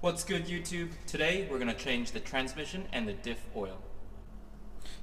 What's good, YouTube? Today we're gonna change the transmission and the diff oil.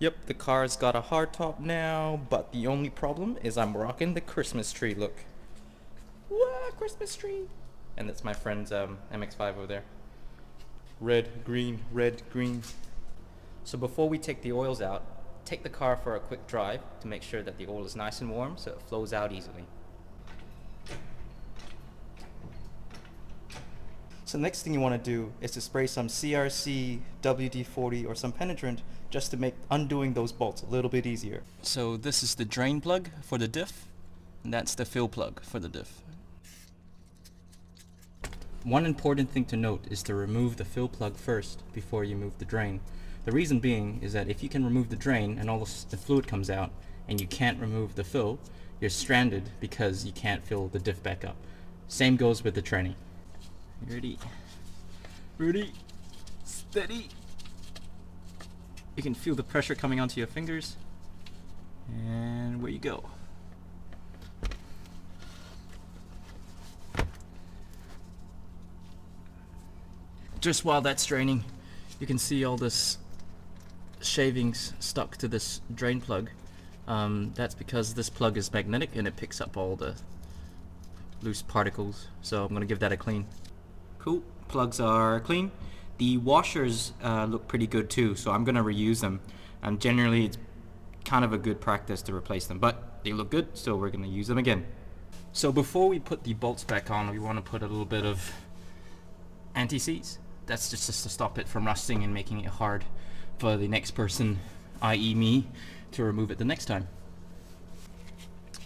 Yep, the car's got a hard top now, but the only problem is I'm rocking the Christmas tree look. Wah, Christmas tree! And that's my friend's MX5 over there. Red, green, red, green. So before we take the oils out, take the car for a quick drive to make sure that the oil is nice and warm so it flows out easily. So the next thing you want to do is to spray some CRC, WD-40 or some penetrant just to make undoing those bolts a little bit easier. So this is the drain plug for the diff, and that's the fill plug for the diff. One important thing to note is to remove the fill plug first before you move the drain. The reason being is that if you can remove the drain and all the fluid comes out and you can't remove the fill, you're stranded because you can't fill the diff back up. Same goes with the tranny. Ready? Ready? Steady! You can feel the pressure coming onto your fingers. And where you go. Just while that's draining, you can see all this shavings stuck to this drain plug. That's because this plug is magnetic and it picks up all the loose particles. So I'm gonna give that a clean. Cool, plugs are clean. The washers look pretty good too, so I'm gonna reuse them. And generally it's kind of a good practice to replace them, but they look good, so we're gonna use them again. So before we put the bolts back on, we wanna put a little bit of anti-seize. That's just to stop it from rusting and making it hard for the next person, i.e. me, to remove it the next time.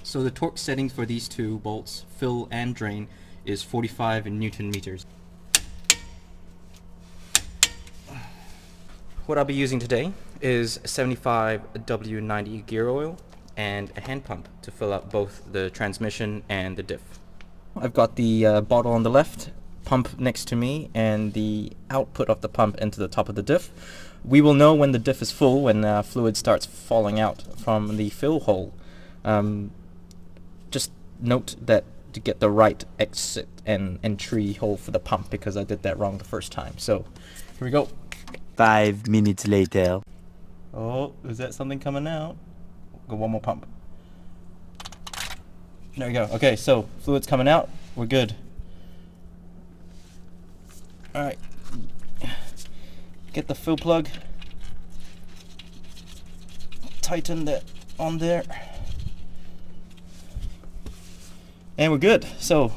So the torque settings for these two bolts, fill and drain, is 45 Newton meters. What I'll be using today is 75 W90 gear oil and a hand pump to fill up both the transmission and the diff. I've got the bottle on the left, pump next to me, and the output of the pump into the top of the diff. We will know when the diff is full when fluid starts falling out from the fill hole. Just note that to get the right exit and entry hole for the pump, because I did that wrong the first time. So here we go. 5 minutes later. Oh, is that something coming out? Go one more pump. There we go. Okay, so fluid's coming out. We're good. Alright. Get the fill plug. Tighten that on there. And we're good. So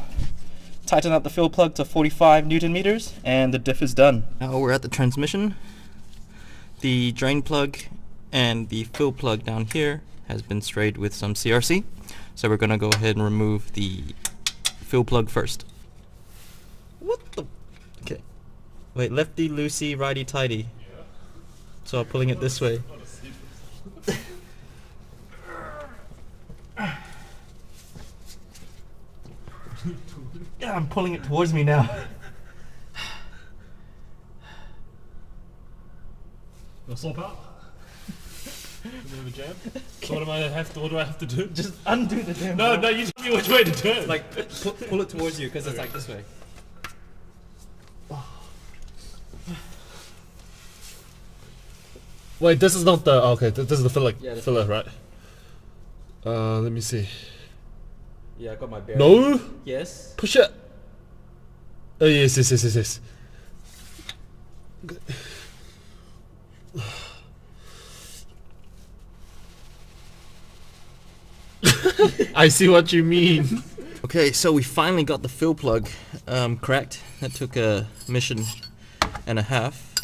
tighten up the fill plug to 45 Newton meters and the diff is done. Now we're at the transmission. The drain plug and the fill plug down here has been sprayed with some CRC. So we're gonna go ahead and remove the fill plug first. What the? Okay. Wait, lefty loosey, righty tighty. Yeah. So I'm pulling it this way. Yeah, I'm pulling it towards me now. Wanna swap out? A bit of a jam? So what do I have to do? Just undo the damn No, ball. no, you tell me which way to turn. Like, pull it towards you, because it's like this way. Wait, this is not the okay. This is the filler, Yeah, this filler, right? Let me see. Yeah, I got my bearing. No, Yes. push it. Oh yes. Good. I see what you mean. Okay, so we finally got the fill plug cracked. That took a mission and a half.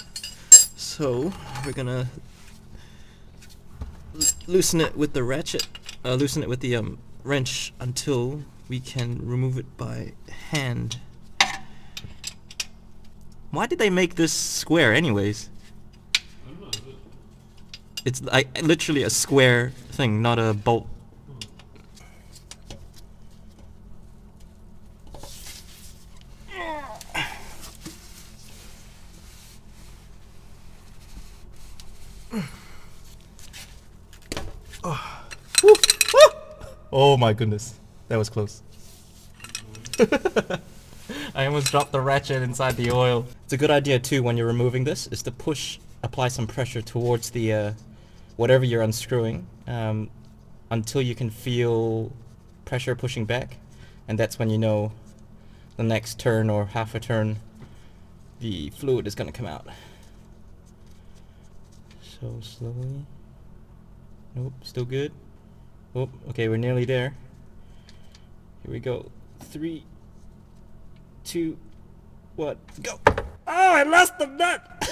So we're gonna loosen it with the ratchet, loosen it with the wrench until we can remove it by hand. Why did they make this square anyways? I don't know, It's like literally a square thing, not a bolt. Oh. Woo. Woo. Oh my goodness, that was close. I almost dropped the ratchet inside the oil. It's a good idea too when you're removing this is to apply some pressure towards the whatever you're unscrewing until you can feel pressure pushing back, and that's when you know the next turn or half a turn the fluid is going to come out. So slowly. Nope, still good. Oh, okay, we're nearly there. Here we go. 3, 2, 1, go! Oh, I lost the nut!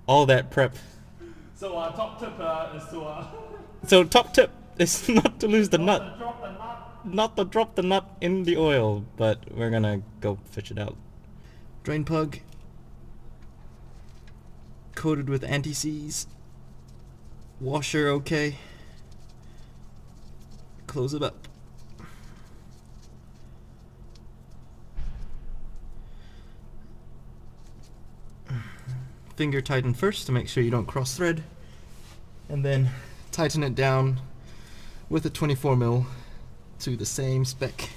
All that prep. So top tip is to So top tip is not to lose the nut. drop the nut. Not to drop the nut in the oil, but we're gonna go fish it out. Drain plug. Coated with anti-seize. Washer okay. Close it up. Finger tighten first to make sure you don't cross thread, and then tighten it down with a 24mm to the same spec.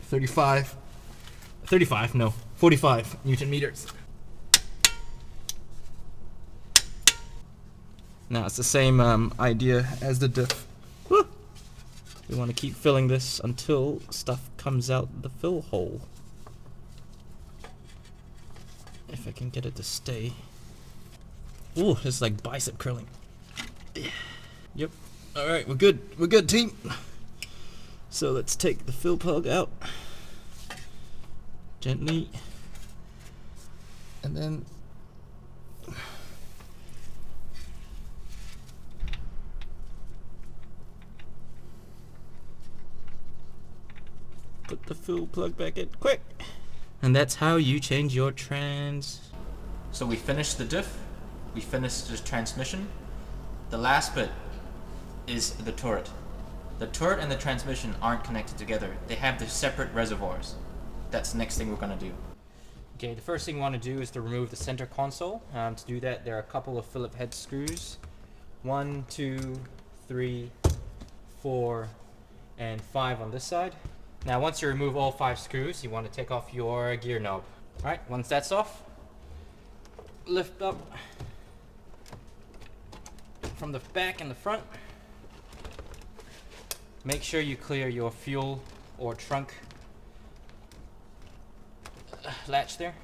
45 no, 45 Newton meters. Now it's the same idea as the Diff. Woo! We want to keep filling this until stuff comes out the fill hole. If I can get it to stay. Ooh, it's like bicep curling. Yep. Alright, we're good. We're good, team. So let's take the fill plug out. Gently. And then put the fill plug back in, quick! And that's how you change your trans. So we finished the diff, we finished the transmission. The last bit is the turret. The turret and the transmission aren't connected together. They have the separate reservoirs. That's the next thing we're gonna do. Okay, the first thing we want to do is to remove the center console. To do that, there are a couple of Phillips head screws. 1, 2, 3, 4, and 5 on this side. Now once you remove all 5 screws, you want to take off your gear knob. Alright, once that's off, lift up from the back and the front. Make sure you clear your fuel or trunk latch there.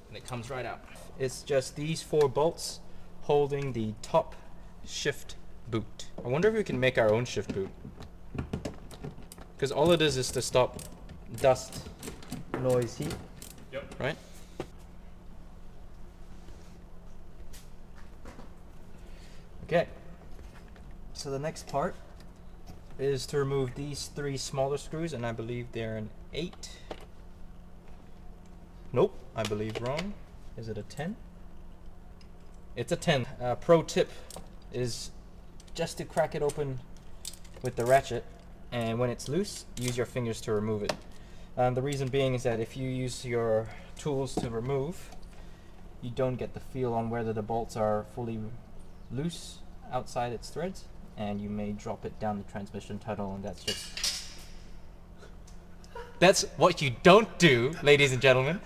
And it comes right out. It's just these 4 bolts holding the top shift boot. I wonder if we can make our own shift boot. Because all it is to stop dust, noise, heat. Yep. Right? Okay. So the next part is to remove these 3 smaller screws, and I believe they're an 8. Nope, I believe wrong. Is it a 10? It's a 10. Pro tip is just to crack it open with the ratchet, and when it's loose, use your fingers to remove it. The reason being is that if you use your tools to remove, you don't get the feel on whether the bolts are fully loose outside its threads, and you may drop it down the transmission tunnel, and that's what you don't do, ladies and gentlemen.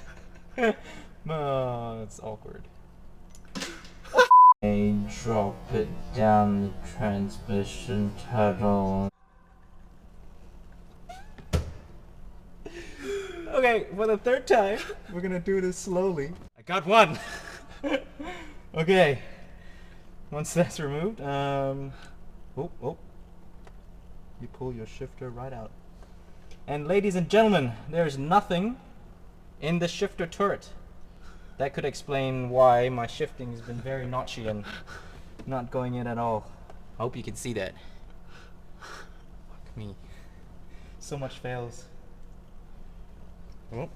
Oh, it's awkward. And drop it down the transmission tunnel. Okay, for the 3rd time, we're gonna do this slowly. I got one! Okay. Once that's removed, you pull your shifter right out. And ladies and gentlemen, there's nothing in the shifter turret. That could explain why my shifting has been very notchy and not going in at all. I hope you can see that. Fuck me. So much fails. Oh,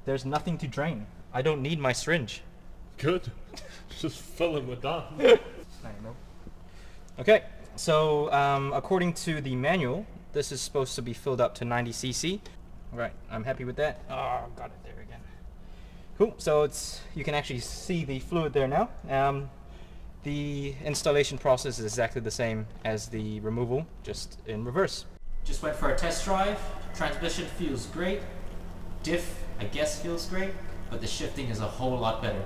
there's nothing to drain. I don't need my syringe. Good. Just fill it with that. I know. Okay, so according to the manual, this is supposed to be filled up to 90 cc. Right, I'm happy with that. Oh, got it there again. Cool, so you can actually see the fluid there now. The installation process is exactly the same as the removal, just in reverse. Just went for a test drive. Transmission feels great. Diff, I guess, feels great, but the shifting is a whole lot better.